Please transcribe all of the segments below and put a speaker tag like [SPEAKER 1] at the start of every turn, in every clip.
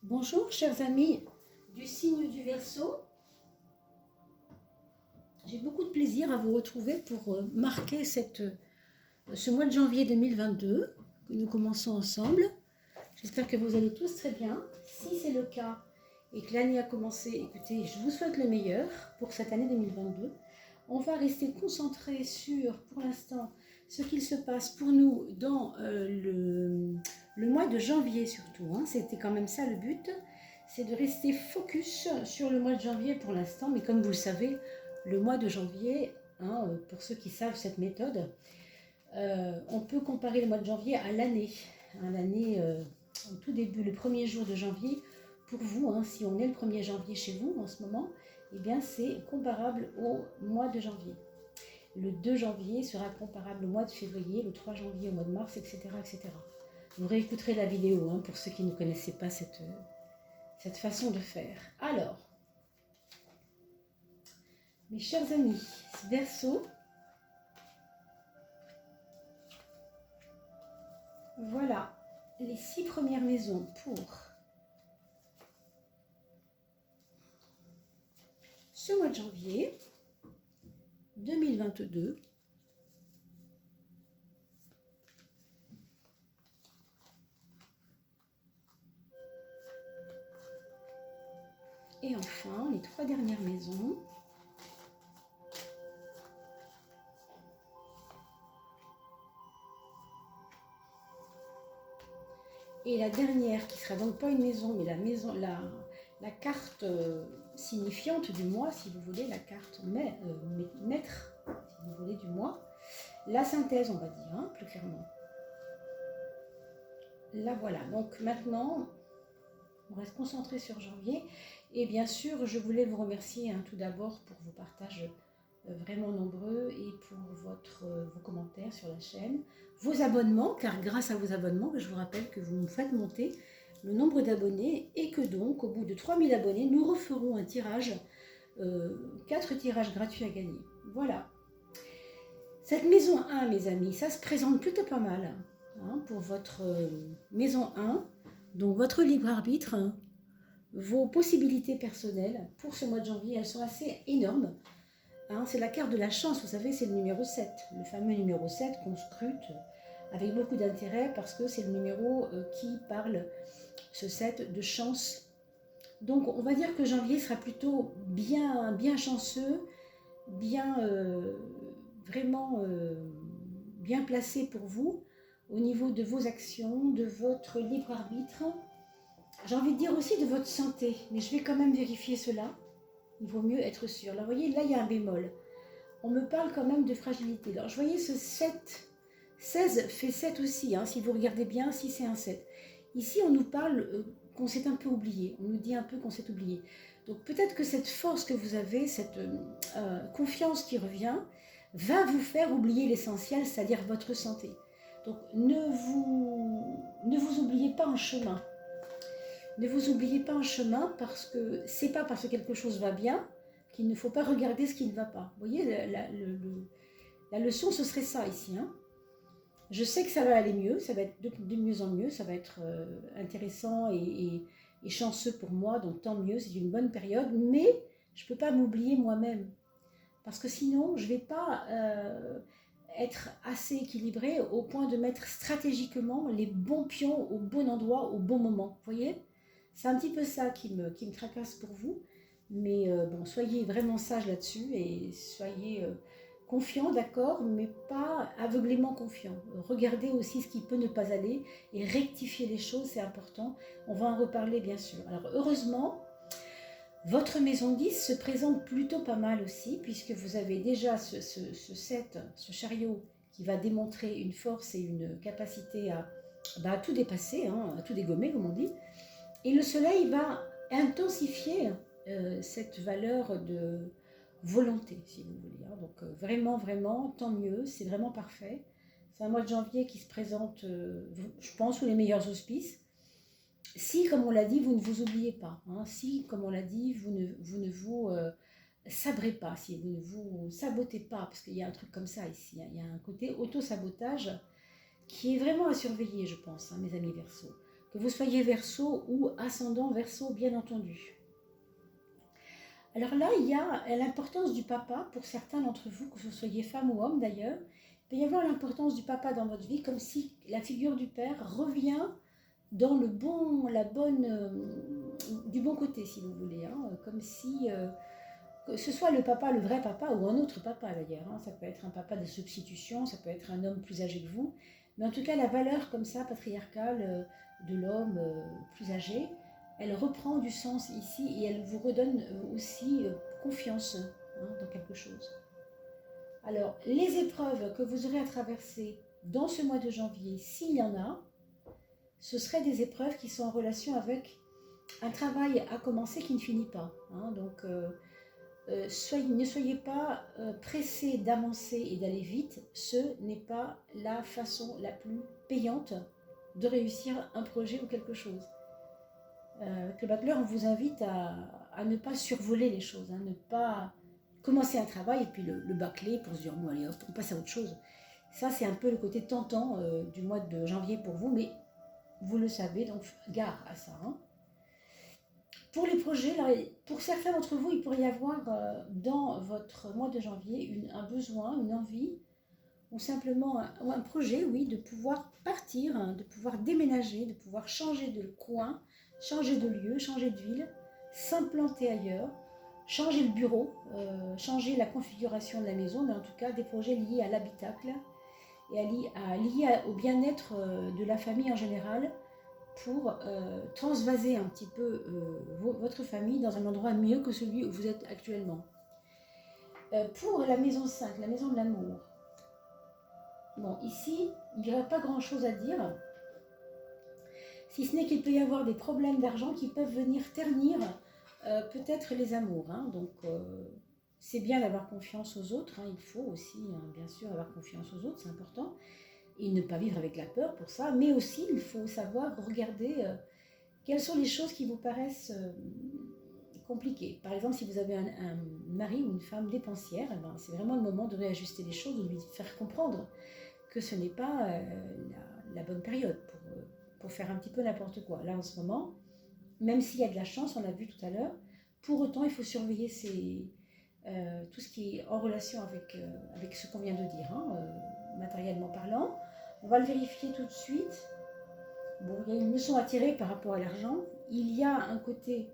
[SPEAKER 1] Bonjour chers amis du signe du Verseau. J'ai beaucoup de plaisir à vous retrouver pour marquer ce mois de janvier 2022 que nous commençons ensemble. J'espère que vous allez tous très bien. Si c'est le cas et que l'année a commencé, écoutez, je vous souhaite le meilleur pour cette année 2022. On va rester concentré sur, pour l'instant, ce qu'il se passe pour nous dans le mois de janvier surtout. C'était quand même ça le but, c'est de rester focus sur le mois de janvier pour l'instant. Mais comme vous le savez, le mois de janvier, pour ceux qui savent cette méthode, on peut comparer le mois de janvier à l'année. L'année, au tout début, le premier jour de janvier, pour vous, si on est le 1er janvier chez vous en ce moment, eh bien c'est comparable au mois de janvier. Le 2 janvier sera comparable au mois de février, le 3 janvier au mois de mars, etc. etc. Vous réécouterez la vidéo pour ceux qui ne connaissaient pas cette façon de faire. Alors, mes chers amis, Verseau, voilà les 6 premières maisons pour ce mois de janvier 2022. Et enfin, les 3 dernières maisons. Et la dernière, qui sera donc pas une maison, mais la carte signifiante du mois, si vous voulez, la carte maître, si vous voulez, du mois. La synthèse, on va dire, plus clairement. Là, voilà. Donc maintenant, on reste concentré sur janvier. Et bien sûr, je voulais vous remercier tout d'abord pour vos partages vraiment nombreux et pour vos commentaires sur la chaîne, vos abonnements, car grâce à vos abonnements, je vous rappelle que vous nous faites monter le nombre d'abonnés et que donc, au bout de 3000 abonnés, nous referons un tirage, 4 tirages gratuits à gagner. Voilà. Cette maison 1, mes amis, ça se présente plutôt pas mal pour votre maison 1, donc votre libre arbitre, vos possibilités personnelles pour ce mois de janvier, elles sont assez énormes. C'est la carte de la chance, vous savez, c'est le numéro 7, le fameux numéro 7 qu'on scrute avec beaucoup d'intérêt parce que c'est le numéro qui parle, ce 7, de chance. Donc on va dire que janvier sera plutôt bien chanceux, vraiment bien placé pour vous au niveau de vos actions, de votre libre arbitre. J'ai envie de dire aussi de votre santé, mais je vais quand même vérifier cela. Il vaut mieux être sûr. Là, vous voyez, là, il y a un bémol. On me parle quand même de fragilité. Alors, je voyais ce 7. 16 fait 7 aussi, si vous regardez bien, si c'est un 7. Ici, on nous parle qu'on s'est un peu oublié. On nous dit un peu qu'on s'est oublié. Donc, peut-être que cette force que vous avez, cette confiance qui revient, va vous faire oublier l'essentiel, c'est-à-dire votre santé. Donc, ne vous oubliez pas en chemin. Ne vous oubliez pas en chemin parce que c'est pas parce que quelque chose va bien qu'il ne faut pas regarder ce qui ne va pas. Vous voyez, la leçon, ce serait ça ici. Je sais que ça va aller mieux, ça va être de mieux en mieux, ça va être intéressant et chanceux pour moi, donc tant mieux, c'est une bonne période, mais je ne peux pas m'oublier moi-même. Parce que sinon, je ne vais pas être assez équilibrée au point de mettre stratégiquement les bons pions au bon endroit, au bon moment. Vous voyez ? C'est un petit peu ça qui me tracasse pour vous. Mais bon, soyez vraiment sages là-dessus et soyez confiants, d'accord, mais pas aveuglément confiants. Regardez aussi ce qui peut ne pas aller et rectifier les choses, c'est important. On va en reparler bien sûr. Alors heureusement, votre maison 10 se présente plutôt pas mal aussi, puisque vous avez déjà ce 7, ce chariot qui va démontrer une force et une capacité à tout dépasser, à tout dégommer, comme on dit. Et le soleil va intensifier cette valeur de volonté, si vous voulez. Donc vraiment, vraiment, tant mieux, c'est vraiment parfait. C'est un mois de janvier qui se présente, je pense, sous les meilleurs auspices. Si, comme on l'a dit, vous ne vous oubliez pas, si, comme on l'a dit, vous ne vous sabrez pas, si vous ne vous sabotez pas, parce qu'il y a un truc comme ça ici, il y a un côté auto-sabotage qui est vraiment à surveiller, je pense, mes amis Verseaux. que vous soyez Verseau ou ascendant Verseau, bien entendu. Alors là, il y a l'importance du papa pour certains d'entre vous, que vous soyez femme ou homme d'ailleurs. Il peut y avoir l'importance du papa dans votre vie, comme si la figure du père revient dans le bon, du bon côté, si vous voulez. Hein, comme si, que ce soit le papa, le vrai papa, ou un autre papa d'ailleurs. Hein, ça peut être un papa de substitution, ça peut être un homme plus âgé que vous. Mais en tout cas, la valeur comme ça, patriarcale, de l'homme plus âgé, elle reprend du sens ici et elle vous redonne aussi confiance dans quelque chose. Alors, les épreuves que vous aurez à traverser dans ce mois de janvier, s'il y en a, ce seraient des épreuves qui sont en relation avec un travail à commencer qui ne finit pas. Hein, donc, ne soyez pas pressés d'avancer et d'aller vite. Ce n'est pas la façon la plus payante de réussir un projet ou quelque chose. Avec le bachelor, on vous invite à ne pas survoler les choses, ne pas commencer un travail et puis le bâcler pour se dire bon allez hop, on passe à autre chose. Ça c'est un peu le côté tentant du mois de janvier pour vous, mais vous le savez, donc gare à ça. Hein. Pour les projets, là, pour certains d'entre vous, il pourrait y avoir dans votre mois de janvier un besoin, une envie, ou simplement un projet, oui, de pouvoir partir, de pouvoir déménager, de pouvoir changer de coin, changer de lieu, changer de ville, s'implanter ailleurs, changer le bureau, changer la configuration de la maison, mais en tout cas des projets liés à l'habitacle et liés au bien-être de la famille en général pour transvaser un petit peu votre famille dans un endroit mieux que celui où vous êtes actuellement. Pour la maison 5, la maison de l'amour, bon, ici, il n'y aurait pas grand-chose à dire, si ce n'est qu'il peut y avoir des problèmes d'argent qui peuvent venir ternir peut-être les amours. Hein. Donc, c'est bien d'avoir confiance aux autres. Hein. Il faut aussi, bien sûr, avoir confiance aux autres, c'est important. Et ne pas vivre avec la peur pour ça. Mais aussi, il faut savoir regarder quelles sont les choses qui vous paraissent compliquées. Par exemple, si vous avez un mari ou une femme dépensière, eh ben, c'est vraiment le moment de réajuster les choses, de lui faire comprendre que ce n'est pas la bonne période pour faire un petit peu n'importe quoi. Là, en ce moment, même s'il y a de la chance, on l'a vu tout à l'heure, pour autant, il faut surveiller tout ce qui est en relation avec ce qu'on vient de dire, matériellement parlant. On va le vérifier tout de suite. Bon, il y a une leçon à tirer par rapport à l'argent. Il y a un côté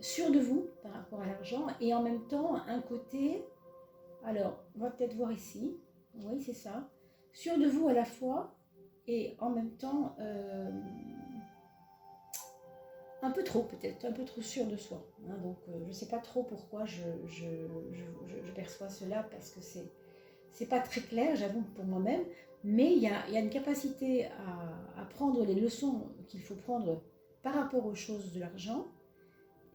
[SPEAKER 1] sûr de vous par rapport à l'argent et en même temps un côté, alors on va peut-être voir ici, oui c'est ça, sûr de vous à la fois et en même temps un peu trop peut-être, un peu trop sûr de soi. Hein, donc je ne sais pas trop pourquoi je perçois cela parce que c'est pas très clair, j'avoue pour moi-même, mais il y a une capacité à prendre les leçons qu'il faut prendre par rapport aux choses de l'argent.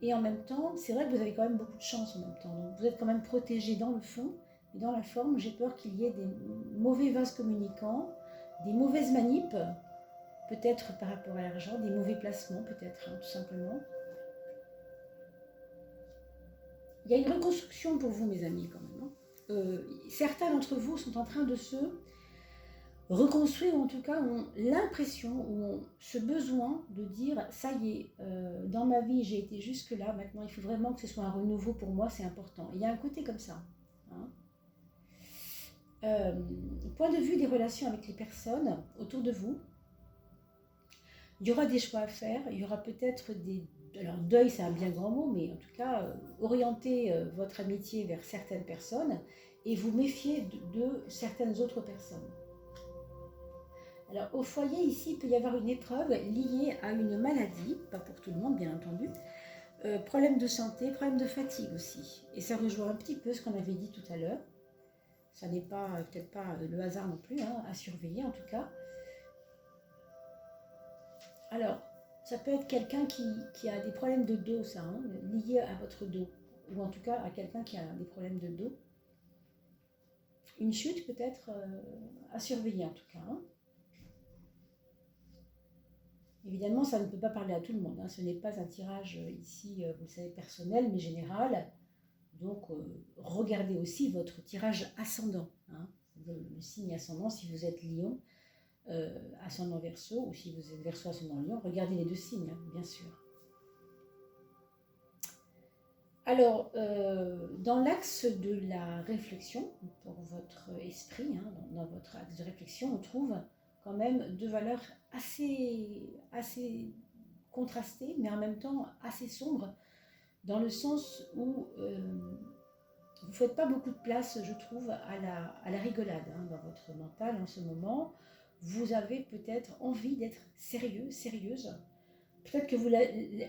[SPEAKER 1] Et en même temps, c'est vrai que vous avez quand même beaucoup de chance en même temps. Donc vous êtes quand même protégé dans le fond et dans la forme. J'ai peur qu'il y ait des mauvais vases communicants, des mauvaises manipes, peut-être par rapport à l'argent, des mauvais placements peut-être, tout simplement. Il y a une reconstruction pour vous, mes amis, quand même. Certains d'entre vous sont en train de se reconstruire, ou en tout cas ont l'impression, ou ont ce besoin de dire ça y est, dans ma vie j'ai été jusque là, maintenant il faut vraiment que ce soit un renouveau pour moi, c'est important. Il y a un côté comme ça. Hein. Point de vue des relations avec les personnes autour de vous, il y aura des choix à faire, il y aura peut-être des... Alors deuil c'est un bien grand mot, mais en tout cas orienter votre amitié vers certaines personnes et vous méfier de certaines autres personnes. Alors, au foyer, ici, il peut y avoir une épreuve liée à une maladie, pas pour tout le monde, bien entendu, problème de santé, problème de fatigue aussi. Et ça rejoint un petit peu ce qu'on avait dit tout à l'heure. Ça n'est pas, peut-être pas le hasard non plus, à surveiller en tout cas. Alors, ça peut être quelqu'un qui a des problèmes de dos, ça, liés à votre dos, ou en tout cas à quelqu'un qui a des problèmes de dos. Une chute peut-être à surveiller en tout cas. Évidemment, ça ne peut pas parler à tout le monde. Ce n'est pas un tirage ici, vous le savez, personnel, mais général. Donc, regardez aussi votre tirage ascendant. Le signe ascendant, si vous êtes Lion, ascendant Verseau, ou si vous êtes Verseau ascendant Lion, regardez les deux signes, hein, bien sûr. Alors, dans l'axe de la réflexion, pour votre esprit, hein, dans votre axe de réflexion, on trouve quand même deux valeurs assez contrastées, mais en même temps assez sombres, dans le sens où vous ne faites pas beaucoup de place, je trouve, à la rigolade hein, dans votre mental en ce moment. Vous avez peut-être envie d'être sérieux, sérieuse. Peut-être que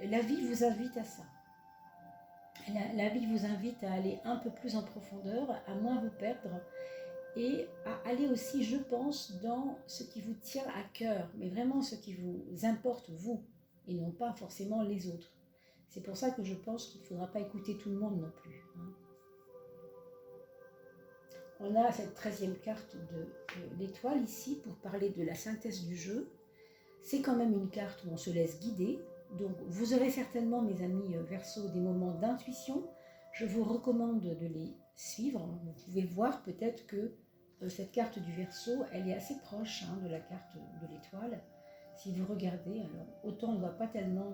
[SPEAKER 1] la vie vous invite à ça. La vie vous invite à aller un peu plus en profondeur, à moins vous perdre et à aller aussi, je pense, dans ce qui vous tient à cœur, mais vraiment ce qui vous importe vous et non pas forcément les autres. C'est pour ça que je pense qu'il ne faudra pas écouter tout le monde non plus. Hein. On a cette 13e carte de l'étoile ici pour parler de la synthèse du jeu. C'est quand même une carte où on se laisse guider. Donc vous aurez certainement, mes amis Verseau, des moments d'intuition. Je vous recommande de les suivre. Vous pouvez voir peut-être que cette carte du Verseau, elle est assez proche hein, de la carte de l'étoile. Si vous regardez, alors autant on ne voit pas tellement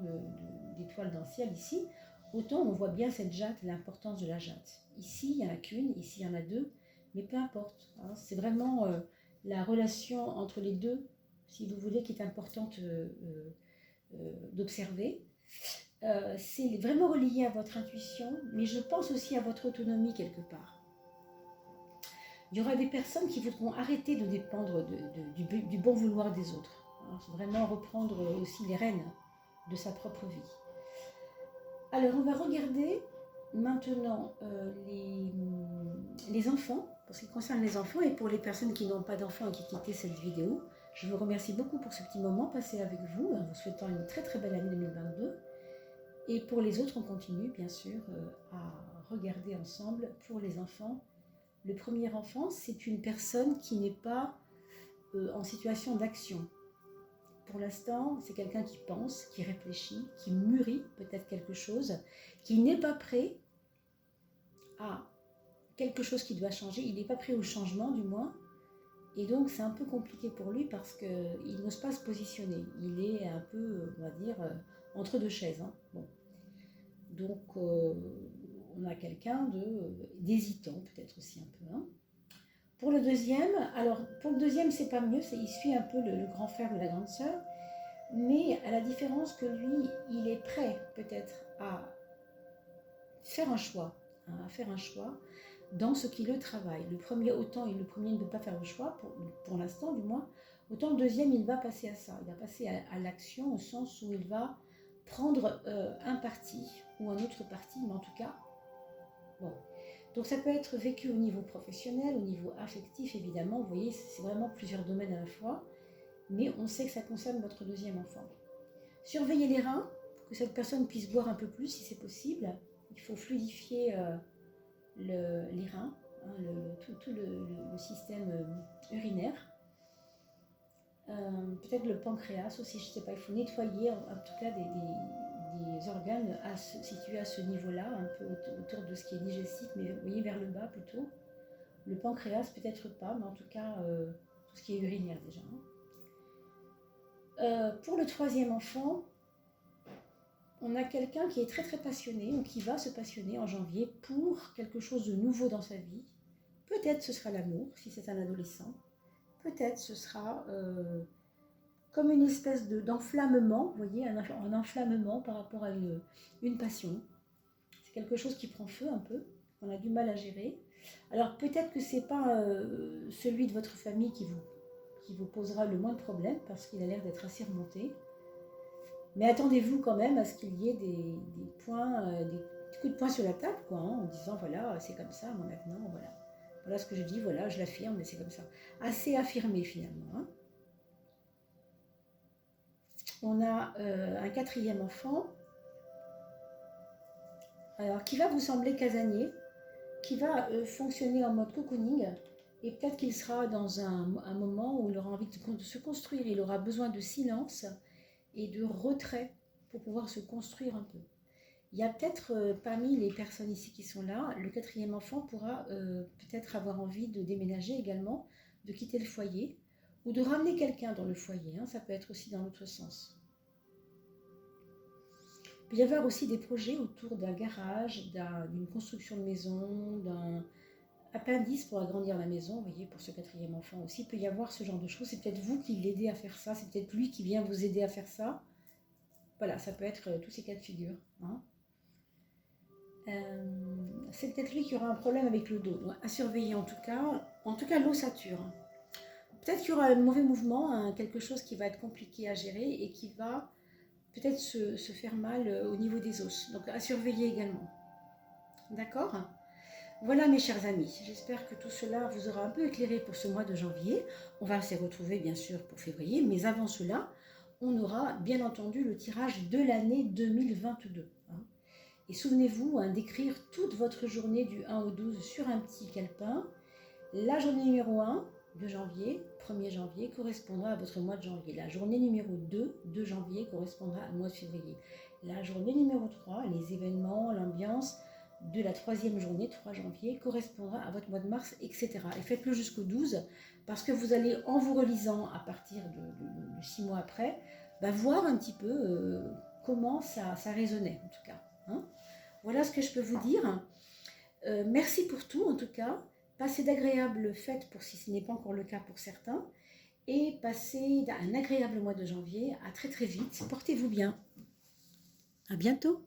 [SPEAKER 1] d'étoiles dans le ciel ici, autant on voit bien cette jatte, l'importance de la jatte. Ici, il n'y en a qu'une, ici, il y en a deux, mais peu importe. Hein, c'est vraiment la relation entre les deux, si vous voulez, qui est importante d'observer. C'est vraiment relié à votre intuition, mais je pense aussi à votre autonomie quelque part. Il y aura des personnes qui voudront arrêter de dépendre du bon vouloir des autres. Hein, vraiment reprendre aussi les rênes de sa propre vie. Alors, on va regarder maintenant les enfants, pour ce qui concerne les enfants, et pour les personnes qui n'ont pas d'enfants et qui quittent cette vidéo. Je vous remercie beaucoup pour ce petit moment passé avec vous, en vous souhaitant une très très belle année 2022. Et pour les autres, on continue bien sûr à regarder ensemble pour les enfants. Le premier enfant, c'est une personne qui n'est pas en situation d'action. Pour l'instant, c'est quelqu'un qui pense, qui réfléchit, qui mûrit peut-être quelque chose, qui n'est pas prêt à quelque chose qui doit changer. Il n'est pas prêt au changement du moins. Et donc, c'est un peu compliqué pour lui parce qu'il n'ose pas se positionner. Il est un peu, on va dire, entre deux chaises. Hein. Bon. Donc, on a quelqu'un d'hésitant, peut-être aussi un peu. Hein. Pour le deuxième, alors, pour le deuxième, c'est pas mieux. Il suit un peu le grand frère ou la grande sœur. Mais à la différence que lui, il est prêt peut-être à faire un choix. Hein, à faire un choix dans ce qui le travaille. Le premier, autant le premier ne peut pas faire le choix, pour l'instant du moins, autant le deuxième, il va passer à ça. Il va passer à l'action au sens où il va prendre un parti ou un autre parti, mais en tout cas, bon. Donc ça peut être vécu au niveau professionnel, au niveau affectif, évidemment. Vous voyez, c'est vraiment plusieurs domaines à la fois, mais on sait que ça concerne votre deuxième enfant. Surveillez les reins, pour que cette personne puisse boire un peu plus si c'est possible. Il faut fluidifier les reins, hein, tout le système urinaire. Peut-être le pancréas aussi, je ne sais pas, il faut nettoyer en tout cas des organes situés à ce niveau-là, un peu autour de ce qui est digestif, mais vous voyez vers le bas plutôt. Le pancréas peut-être pas, mais en tout cas tout ce qui est urinaire déjà. Hein. Pour le troisième enfant, on a quelqu'un qui est très très passionné, ou qui va se passionner en janvier pour quelque chose de nouveau dans sa vie. Peut-être ce sera l'amour, si c'est un adolescent. Peut-être ce sera comme une espèce d'enflammement, vous voyez, un enflammement par rapport à une passion. C'est quelque chose qui prend feu un peu, qu'on a du mal à gérer. Alors peut-être que ce n'est pas celui de votre famille qui vous posera le moins de problèmes, parce qu'il a l'air d'être assez remonté. Mais attendez-vous quand même à ce qu'il y ait des points, des coups de poing sur la table, quoi, hein, en disant voilà, c'est comme ça, moi maintenant, voilà. Voilà ce que je dis, voilà, je l'affirme, mais c'est comme ça. Assez affirmé finalement. Hein. On a un quatrième enfant, alors qui va vous sembler casanier, qui va fonctionner en mode cocooning, et peut-être qu'il sera dans un moment où il aura envie de se construire, il aura besoin de silence et de retrait pour pouvoir se construire un peu. Il y a peut-être parmi les personnes ici qui sont là, le quatrième enfant pourra peut-être avoir envie de déménager également, de quitter le foyer, ou de ramener quelqu'un dans le foyer, hein, ça peut être aussi dans l'autre sens. Il peut y avoir aussi des projets autour d'un garage, d'une construction de maison, d'un appendice pour agrandir la maison, vous voyez, pour ce quatrième enfant aussi. Il peut y avoir ce genre de choses, c'est peut-être vous qui l'aidez à faire ça, c'est peut-être lui qui vient vous aider à faire ça. Voilà, ça peut être tous ces cas de figure. Hein. C'est peut-être lui qui aura un problème avec le dos, donc à surveiller en tout cas l'ossature. Peut-être qu'il y aura un mauvais mouvement, hein, quelque chose qui va être compliqué à gérer et qui va peut-être se faire mal au niveau des os, donc à surveiller également. D'accord ? Voilà mes chers amis, j'espère que tout cela vous aura un peu éclairé pour ce mois de janvier. On va se retrouver bien sûr pour février, mais avant cela, on aura bien entendu le tirage de l'année 2022. Hein. Et souvenez-vous d'écrire toute votre journée du 1 au 12 sur un petit calepin. La journée numéro 1 de janvier, 1er janvier, correspondra à votre mois de janvier. La journée numéro 2 de janvier correspondra au mois de février. La journée numéro 3, les événements, l'ambiance de la troisième journée, 3 janvier, correspondra à votre mois de mars, etc. Et faites-le jusqu'au 12, parce que vous allez, en vous relisant à partir de 6 mois après, voir un petit peu comment ça résonnait, en tout cas. Hein. Voilà ce que je peux vous dire. Merci pour tout, en tout cas. Passez d'agréables fêtes, pour si ce n'est pas encore le cas pour certains. Et passez un agréable mois de janvier. À très très vite. Portez-vous bien. À bientôt.